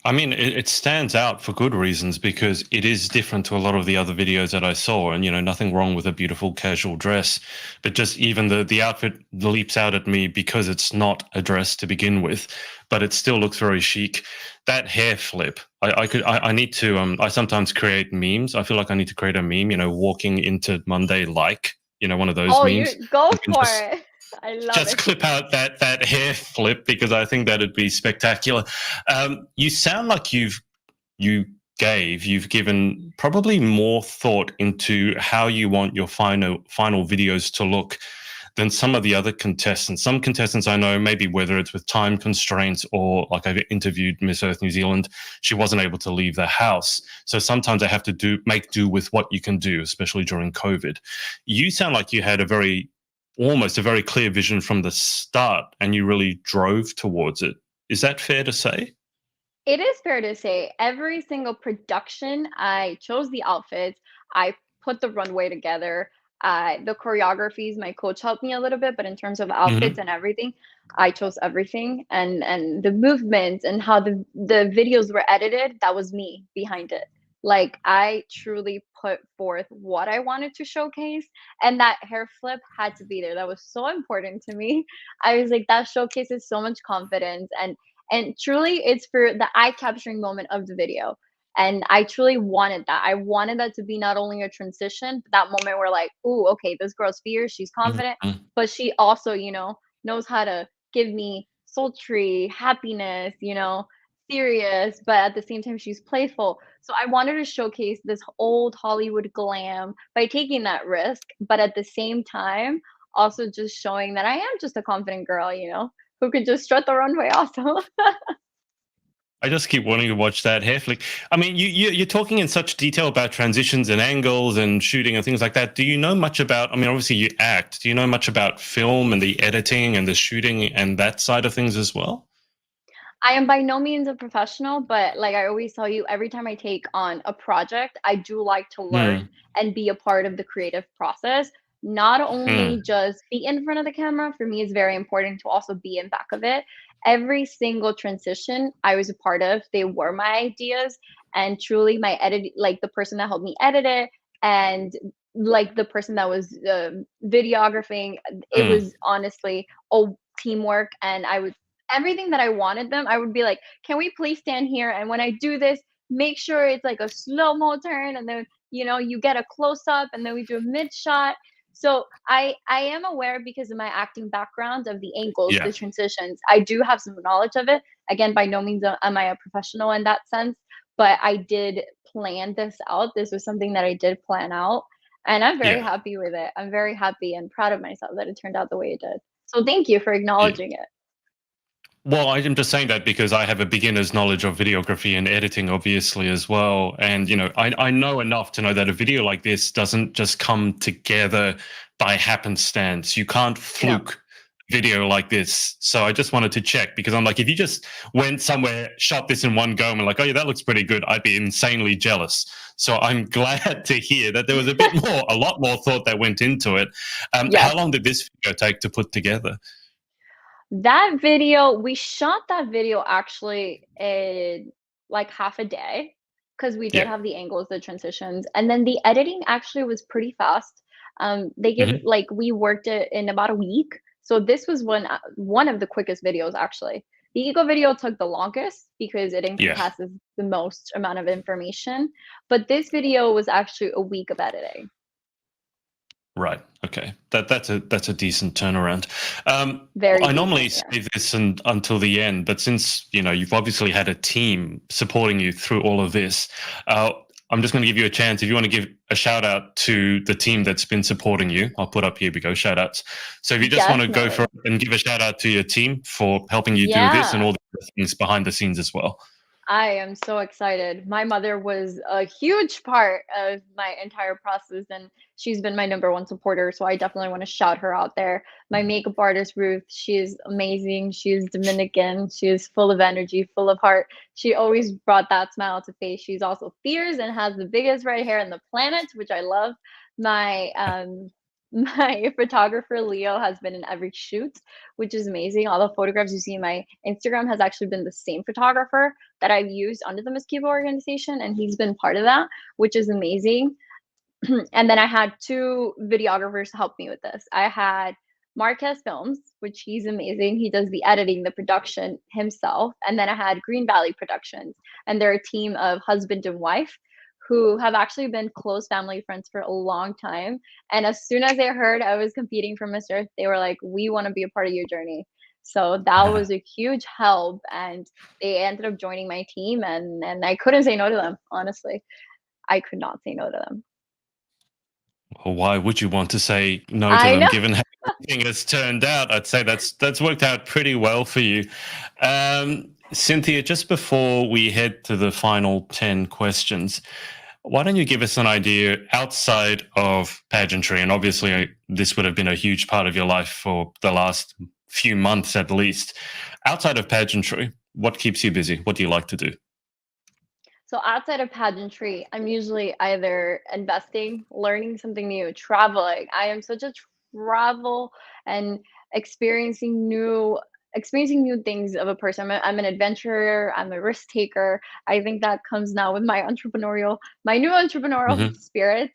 I mean, it stands out for good reasons because it is different to a lot of the other videos that I saw, and nothing wrong with a beautiful casual dress, but just even the outfit leaps out at me because it's not a dress to begin with, but it still looks very chic. That hair flip, I need to I sometimes create memes. I feel like I need to create a meme, walking into Monday like, one of those Oh, memes. you go You can for just it. I love just it. clip out that hair flip because I think that'd be spectacular. You sound like you've given probably more thought into how you want your final videos to look than some of the other contestants. Some contestants I know, maybe whether it's with time constraints or like I've interviewed Miss Earth New Zealand, she wasn't able to leave the house. So sometimes they have to make do with what you can do, especially during COVID. You sound like you had almost a very clear vision from the start and you really drove towards it. Is that fair to say? It is fair to say every single production, I chose the outfits, I put the runway together. The choreographies, my coach helped me a little bit, but in terms of outfits Hmm. and everything, I chose everything. And the movements and how the videos were edited, that was me behind it. Like, I truly put forth what I wanted to showcase, and that hair flip had to be there. That was so important to me. I was like, that showcases so much confidence, and truly it's for the eye capturing moment of the video. And I truly wanted that. I wanted that to be not only a transition, but that moment where like, "Ooh, okay, this girl's fierce, she's confident, Mhm. but she also, knows how to give me sultry happiness, serious, but at the same time she's playful." So I wanted to showcase this old Hollywood glam by taking that risk, but at the same time also just showing that I am just a confident girl, who could just strut the runway also. I just keep wanting to watch that hair flick. I mean, you're talking in such detail about transitions and angles and shooting and things like that. Do you know much about? I mean, obviously you act. Do you know much about film and the editing and the shooting and that side of things as well? I am by no means a professional, but like I always tell you, every time I take on a project, I do like to learn Hmm. and be a part of the creative process. Not only Hmm. just be in front of the camera, for me, it's very important to also be in back of it. Every single transition I was a part of, they were my ideas, and truly my edit, like the person that helped me edit it, and like the person that was videographing, it Hmm. was honestly all teamwork, and I would everything that I wanted them, I would be like, "Can we please stand here? And when I do this, make sure it's like a slow-mo turn, and then, you get a close up, and then we do a mid shot." So I am aware because of my acting background of the angles, Yeah. the transitions. I do have some knowledge of it. Again, by no means am I a professional in that sense, but I did plan this out. This was something that I did plan out, and I'm very Yeah. happy with it. I'm very happy and proud of myself that it turned out the way it did. So thank you for Yeah. acknowledging it. Well, I'm just saying that because I have a beginner's knowledge of videography and editing, obviously, as well. And, I know enough to know that a video like this doesn't just come together by happenstance. You can't No. fluke video like this. So I just wanted to check because I'm like, if you just went somewhere, shot this in one go, and like, oh, yeah, that looks pretty good, I'd be insanely jealous. So I'm glad to hear that there was a lot more thought that went into it. How Yes. long did this video take to put together? That video, we shot that video actually in like half a day because we did Yeah. have the angles, the transitions, and then the editing actually was pretty fast. They give Hmm. like we worked it in about a week. So this was one of the quickest videos actually. The eco video took the longest because it Yeah. encompasses the most amount of information, but this video was actually a week of editing. Right. Okay. That's a decent turnaround. Very I normally decent, yeah. save this until the end, but since you've obviously had a team supporting you through all of this, uh, I'm just going to give you a chance. If you want to give a shout out to the team that's been supporting you, I'll put up here we go shout outs. So if you just want to go for Definitely. it and give a shout out to your team for helping you do this and Yeah. all the other things behind the scenes as well. I am so excited. My mother was a huge part of my entire process, and she's been my number one supporter. So I definitely want to shout her out there. My makeup artist, Ruth, she is amazing. She is Dominican. She is full of energy, full of heart. She always brought that smile to face. She's also fierce and has the biggest red hair on the planet, which I love. My my photographer Leo has been in every shoot, which is amazing. All the photographs you see in my Instagram has actually been the same photographer that I've used under the Miss Cuba organization, and he's been part of that, which is amazing. And then I had two videographers help me with this. I had Marquez Films, which he's amazing. He does the editing, the production himself. And then I had Green Valley Productions, and they're a team of husband and wife who have actually been close family friends for a long time. And as soon as they heard I was competing for Miss Earth, they were like, "We want to be a part of your journey." So that was a huge help, and they ended up joining my team, and I couldn't say no to them, honestly. I could not say no to them. Well, why would you want to say no to I them, know. given how everything has turned out? I'd say that's worked out pretty well for you. Cynthia, just before we head to the final 10 questions, why don't you give us an idea outside of pageantry? And obviously, this would have been a huge part of your life for the last few months at least. Outside of pageantry, what keeps you busy? What do you like to do? So outside of pageantry, I'm usually either investing, learning something new, traveling. I am such a travel and experiencing new experiencing new things of a person. I'm an adventurer. I'm a risk taker. I think that comes now with my new entrepreneurial Hmm. spirit.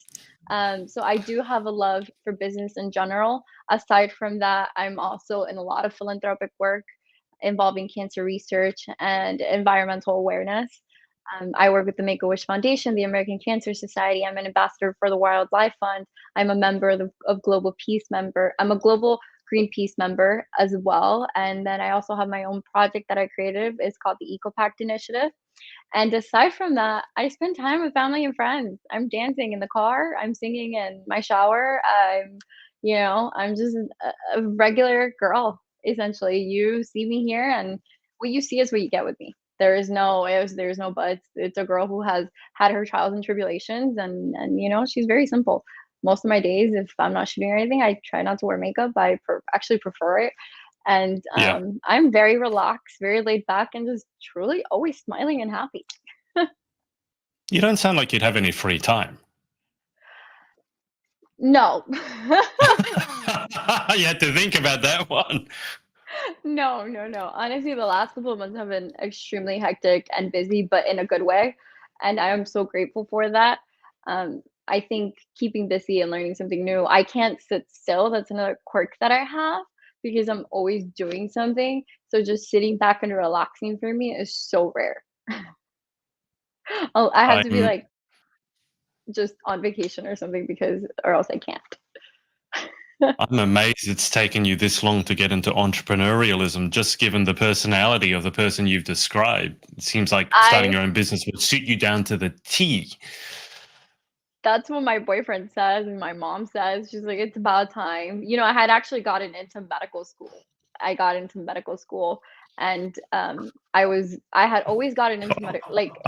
So I do have a love for business in general. Aside from that, I'm also in a lot of philanthropic work involving cancer research and environmental awareness. I work with the Make-A-Wish Foundation, the American Cancer Society. I'm an ambassador for the Wildlife Fund. I'm a member of Global Peace member. I'm a global Greenpeace member as well. And then I also have my own project that I created. It's called the Eco Pact Initiative. And aside from that, I spend time with family and friends. I'm dancing in the car. I'm singing in my shower. I'm just a regular girl, essentially. You see me here, and what you see is what you get with me. There is no ifs, there's no buts. It's a girl who has had her trials and tribulations, and she's very simple. Most of my days, if I'm not shooting or anything, I try not to wear makeup. I actually prefer it. And Yeah. I'm very relaxed, very laid back, and just truly always smiling and happy. You don't sound like you'd have any free time. No. You had to think about that one. No, no, no. Honestly, the last couple of months have been extremely hectic and busy, but in a good way. And I am so grateful for that. I think keeping busy and learning something new, I can't sit still. That's another quirk that I have because I'm always doing something. So just sitting back and relaxing for me is so rare. I have to be I'm like just on vacation or something because, or else I can't. I'm amazed it's taken you this long to get into entrepreneurialism, just given the personality of the person you've described. It seems like starting I your own business would suit you down to the T. That's what my boyfriend says and my mom says. She's like, "It's about time." I had actually gotten into medical school. I got into medical school and I had always gotten into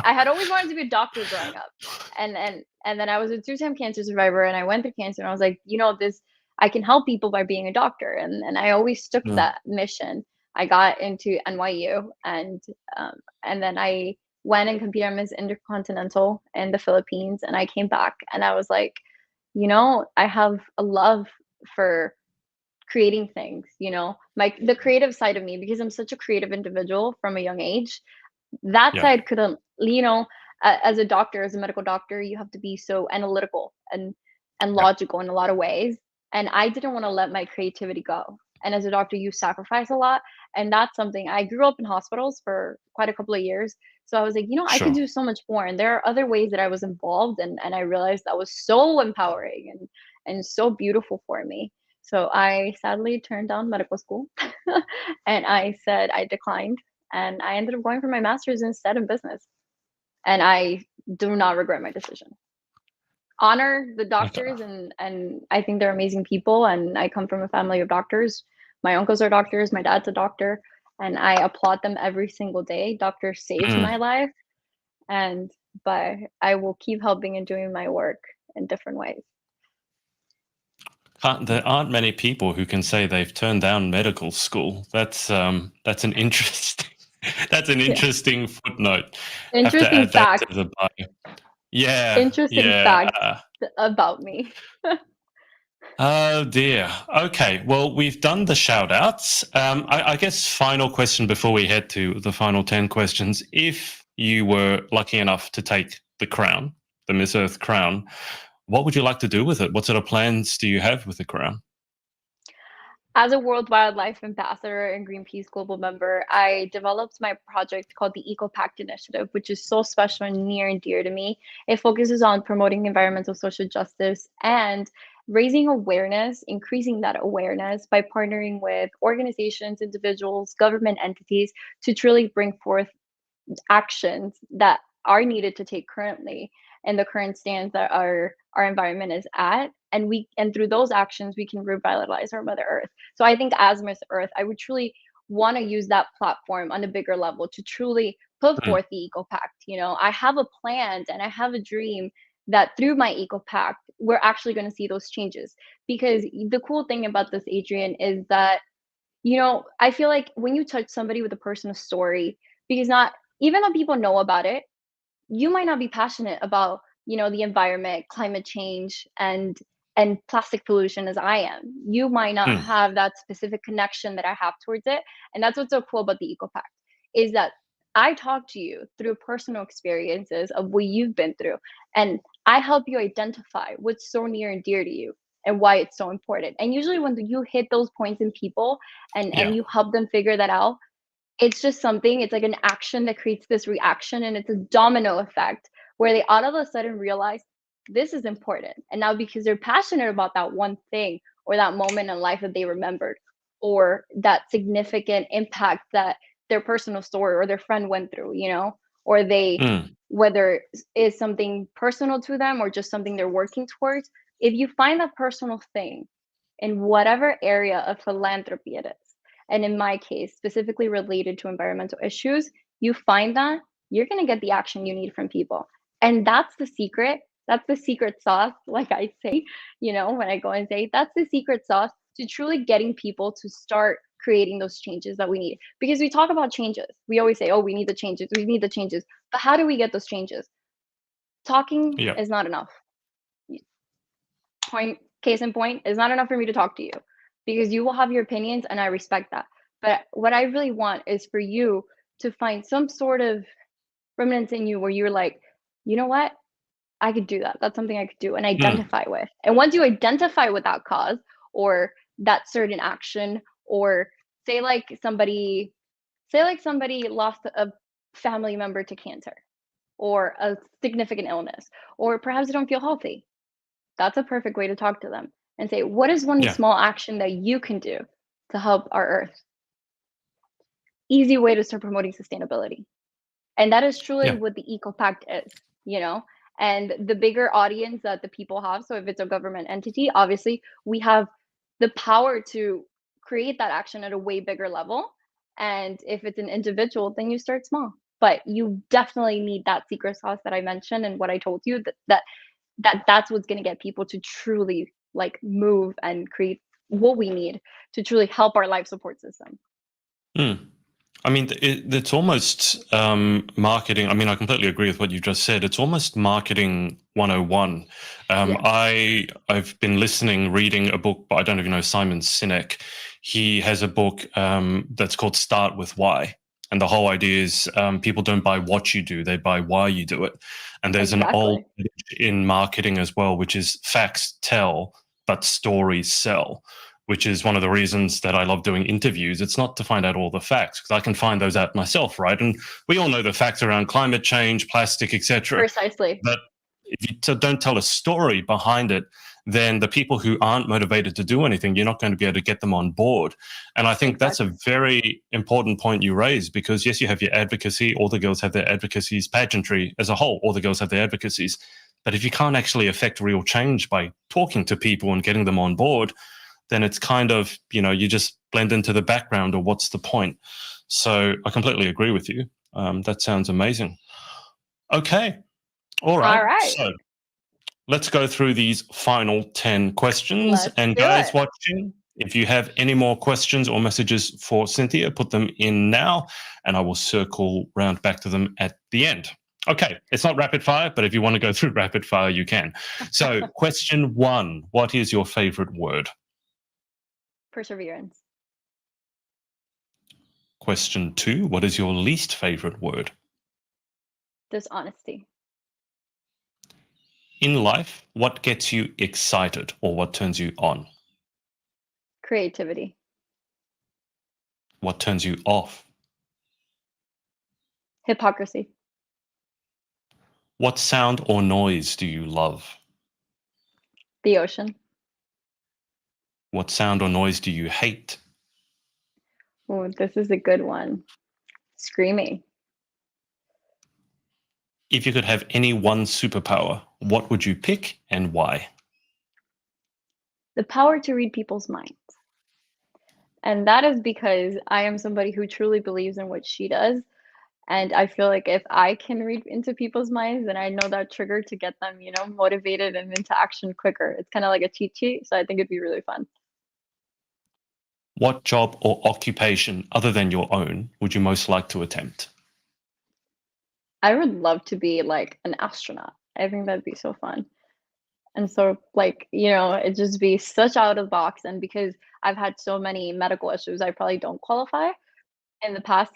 I had always wanted to be a doctor growing up. And then I was a two-time cancer survivor and I went through cancer and I was like, this I can help people by being a doctor. And I always stuck to Yeah. that mission. I got into NYU and then I went and competed on Miss Intercontinental in the Philippines, and I came back and I was like, I have a love for creating things, the creative side of me, because I'm such a creative individual from a young age. That Yeah. side couldn't, as a doctor, as a medical doctor, you have to be so analytical and Yeah. logical in a lot of ways. And I didn't want to let my creativity go. And as a doctor, you sacrifice a lot. And that's something I grew up in hospitals for quite a couple of years. So I was like, I could Sure. do so much more. And there are other ways that I was involved and I realized that was so empowering and so beautiful for me. So I sadly turned down medical school and I said I declined and I ended up going for my master's instead in business. And I do not regret my decision. Honor the Okay. doctors and I think they're amazing people and I come from a family of doctors. My uncles are doctors, my dad's a doctor, and I applaud them every single day. Doctors saved Mm. my life and but I will keep helping and doing my work in different ways. There aren't many people who can say they've turned down medical school. That's an interesting that's an Yeah. interesting footnote. Have to Interesting add that fact. to the bio. Yeah, Interesting yeah. fact about me. Oh dear. Okay. Well, we've done the shout outs. I guess final question before we head to the final 10 questions. If you were lucky enough to take the crown, the Miss Earth crown, what would you like to do with it? What sort of plans do you have with the crown? As a World Wildlife Ambassador and Greenpeace Global Member, I developed my project called the Eco Pact Initiative, which is so special and near and dear to me. It focuses on promoting environmental social justice and raising awareness, increasing that awareness by partnering with organizations, individuals, government entities to truly bring forth actions that are needed to take currently and the current stance that our environment is at, and through those actions we can revitalize our mother earth. So I think as Miss Earth, I would truly want to use that platform on a bigger level to truly put Mm, forth the eco pact. I have a plan and I have a dream that through my eco pact we're actually going to see those changes, because the cool thing about this, Adrian, is that I feel like when you touch somebody with a personal story, because not even though people know about it, you might not be passionate about, the environment, climate change, and plastic pollution as I am. You might not Mm. have that specific connection that I have towards it. And that's what's so cool about the Eco Pact, is that I talk to you through personal experiences of what you've been through. And I help you identify what's so near and dear to you and why it's so important. And usually when you hit those points in people Yeah. and you help them figure that out, it's just something, it's like an action that creates this reaction, and it's a domino effect where they all of a sudden realize this is important. And now because they're passionate about that one thing or that moment in life that they remembered, or that significant impact that their personal story or their friend went through, or they, Mm. whether it's something personal to them or just something they're working towards, if you find that personal thing in whatever area of philanthropy it is, and in my case, specifically related to environmental issues, you find that, you're going to get the action you need from people. And that's the secret. That's the secret sauce, like I say, when I go and say, that's the secret sauce to truly getting people to start creating those changes that we need. Because we talk about changes. We always say, oh, we need the changes. We need the changes. But how do we get those changes? Talking Yeah. is not enough. Case in point, it's not enough for me to talk to you, because you will have your opinions and I respect that. But what I really want is for you to find some sort of remnants in you where you're like, you know what? I could do that. That's something I could do and Mm. identify with. And once you identify with that cause or that certain action, or say like somebody lost a family member to cancer or a significant illness, or perhaps they don't feel healthy, that's a perfect way to talk to them and say, what is one Yeah. small action that you can do to help our earth? Easy way to start promoting sustainability. And that is truly Yeah. what the Eco Pact is, and the bigger audience that the people have. So if it's a government entity, obviously we have the power to create that action at a way bigger level. And if it's an individual, then you start small. But you definitely need that secret sauce that I mentioned and what I told you, that's what's going to get people to truly like move and create what we need to truly help our life support system. Mm. I mean, it's almost marketing. I mean, I completely agree with what you just said. It's almost marketing 101. Yeah, I've been reading a book, but I don't know if you know Simon Sinek. He has a book that's called Start With Why. And the whole idea is people don't buy what you do, they buy why you do it. And there's an old exactly. adage in marketing as well, which is facts tell, but stories sell, which is one of the reasons that I love doing interviews. It's not to find out all the facts, because I can find those out myself, right? And we all know the facts around climate change, plastic, etc. Precisely. But if you don't tell a story behind it, then the people who aren't motivated to do anything, you're not going to be able to get them on board. And I think that's a Exactly. very important point you raise, because yes, you have your advocacy, all the girls have their advocacies, pageantry as a whole, all the girls have their advocacies. But if you can't actually affect real change by talking to people and getting them on board, then it's kind of, you just blend into the background, or what's the point? So I completely agree with you. That sounds amazing. Okay. All All right. right, So let's go through these final 10 questions. let's And do guys it. watching, if you have any more questions or messages for Cynthia, put them in now, and I will circle round back to them at the end. Okay, it's not rapid fire, but if you want to go through rapid fire, you can. So question 1, what is your favorite word? Perseverance. Question 2, what is your least favorite word? Dishonesty. In life, what gets you excited, or what turns you on? Creativity. What turns you off? Hypocrisy. What sound or noise do you love? The ocean. What sound or noise do you hate? Oh, this is a good one. Screaming. If you could have any one superpower, what would you pick and why? The power to read people's minds. And that is because I am somebody who truly believes in what she does. And I feel like if I can read into people's minds, then I know that trigger to get them, motivated and into action quicker. It's kind of like a cheat sheet. So I think it'd be really fun. What job or occupation other than your own would you most like to attempt? I would love to be like an astronaut. I think that'd be so fun. And so, like, it'd just be such out of the box. And because I've had so many medical issues, I probably don't qualify in the past,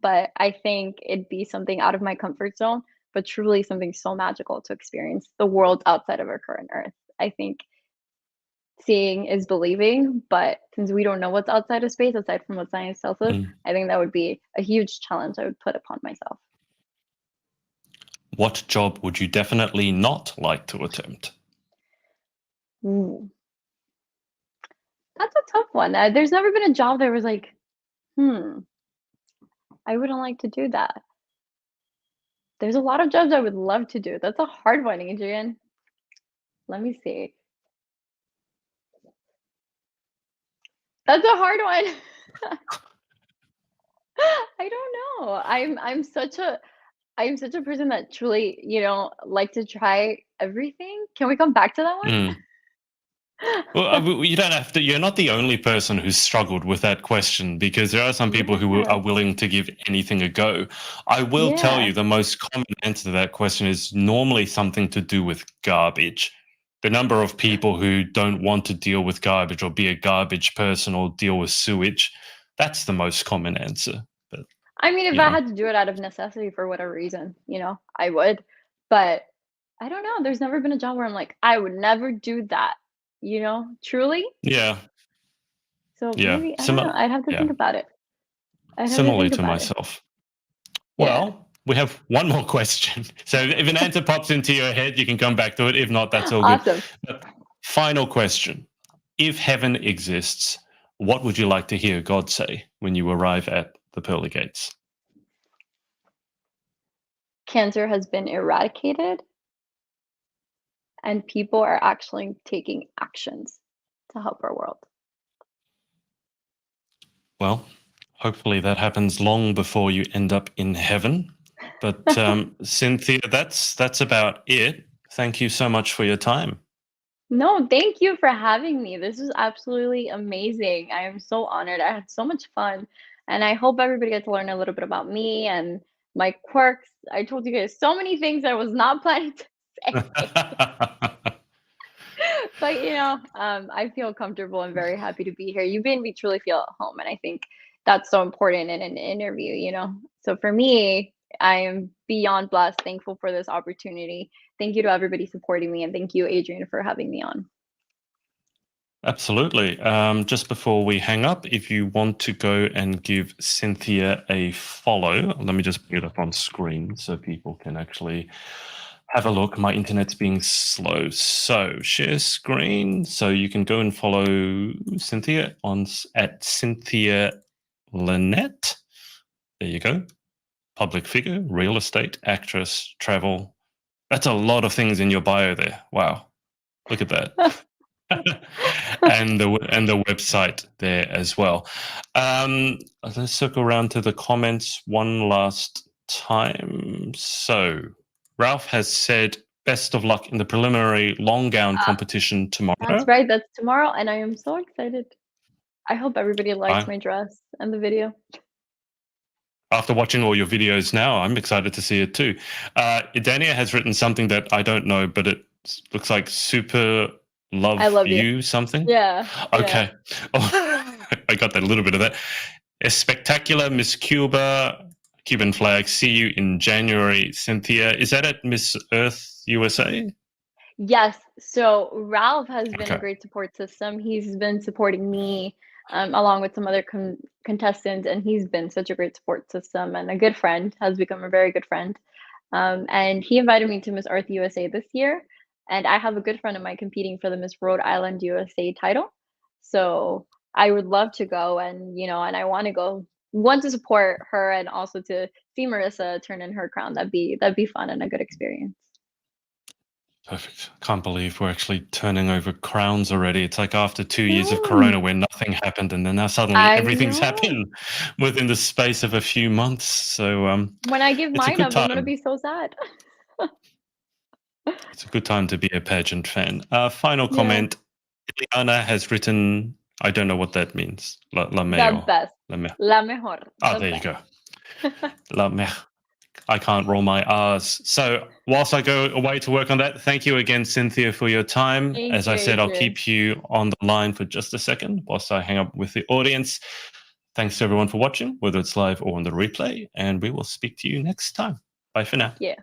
but I think it'd be something out of my comfort zone, but truly something so magical to experience the world outside of our current Earth. I think seeing is believing, but since we don't know what's outside of space, aside from what science tells us, I think that would be a huge challenge I would put upon myself. What job would you definitely not like to attempt? Ooh, that's a tough one. There's never been a job that was like, I wouldn't like to do that. There's a lot of jobs I would love to do. That's a hard one, Adrian. Let me see. That's a hard one. I don't know. I'm such a person that truly, like to try everything. Can we come back to that one? Well, you don't have to. You're not the only person who's struggled with that question, because there are some people who are willing to give anything a go. I will tell you the most common answer to that question is normally something to do with garbage. The number of people who don't want to deal with garbage or be a garbage person or deal with sewage, that's the most common answer. But I mean, if I had to do it out of necessity for whatever reason, I would. But I don't know. There's never been a job where I'm like, I would never do that, truly. Yeah. So maybe, I don't know. I'd have to think about it. Similarly to myself. Well, we have one more question. So if an answer pops into your head, you can come back to it. If not, that's all good. Awesome. But final question. If heaven exists, what would you like to hear God say when you arrive at the pearly gates? Cancer has been eradicated, and people are actually taking actions to help our world. Well, hopefully that happens long before you end up in heaven. But Cynthia, that's about it. Thank you so much for your time. No, thank you for having me. This was absolutely amazing. I am so honored. I had so much fun, and I hope everybody gets to learn a little bit about me and my quirks. I told you guys so many things I was not planning to say. But I feel comfortable and very happy to be here. You made me truly feel at home, and I think that's so important in an interview. So for me, I am beyond blessed, thankful for this opportunity. Thank you to everybody supporting me, and thank you, Adrian, for having me on. Absolutely. Just before we hang up, if you want to go and give Cynthia a follow, let me just bring it up on screen so people can actually have a look. My internet's being slow. So share screen. So you can go and follow Cynthia at Cynthia Lynette. There you go. Public figure, real estate, actress, travel. That's a lot of things in your bio there. Wow. Look at that. and the website there as well. Let's circle around to the comments one last time. So Ralph has said, best of luck in the preliminary long gown competition tomorrow. That's right. That's tomorrow, and I am so excited. I hope everybody likes my dress and the video. After watching all your videos now, I'm excited to see it too. Idania has written something that I don't know, but it looks like super love you something. Yeah. Okay. Yeah. Oh, I got that a little bit of that. A spectacular Miss Cuba, Cuban flag. See you in January, Cynthia. Is that at Miss Earth USA? Yes. So Ralph has been a great support system. He's been supporting me along with some other contestants, and he's been such a great support system and a good friend, has become a very good friend. And he invited me to Miss Earth USA this year. And I have a good friend of mine competing for the Miss Rhode Island USA title. So I would love to go, and and I want to go, to support her and also to see Marissa turn in her crown. That'd be fun and a good experience. Perfect. Can't believe we're actually turning over crowns already. It's like after 2 years of Corona where nothing happened, and then now suddenly everything's happened within the space of a few months. So when I give mine up, I'm gonna be so sad. It's a good time to be a pageant fan. Final comment. Ileana has written, I don't know what that means. La mejor. The best. La mejor. Oh, there you go. La mejor. I can't roll my R's. So whilst I go away to work on that, thank you again, Cynthia, for your time. Thank As you, I said, I'll Adrian. keep you on the line for just a second whilst I hang up with the audience. Thanks to everyone for watching, whether it's live or on the replay, and we will speak to you next time. Bye for now. Yeah.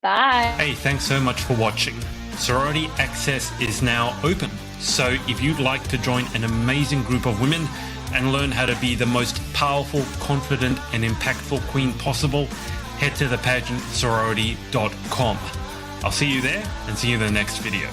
Bye. Hey, thanks so much for watching. Sorority Access is now open. So if you'd like to join an amazing group of women and learn how to be the most powerful, confident, and impactful queen possible, head to thepageantsorority.com. I'll see you there and see you in the next video.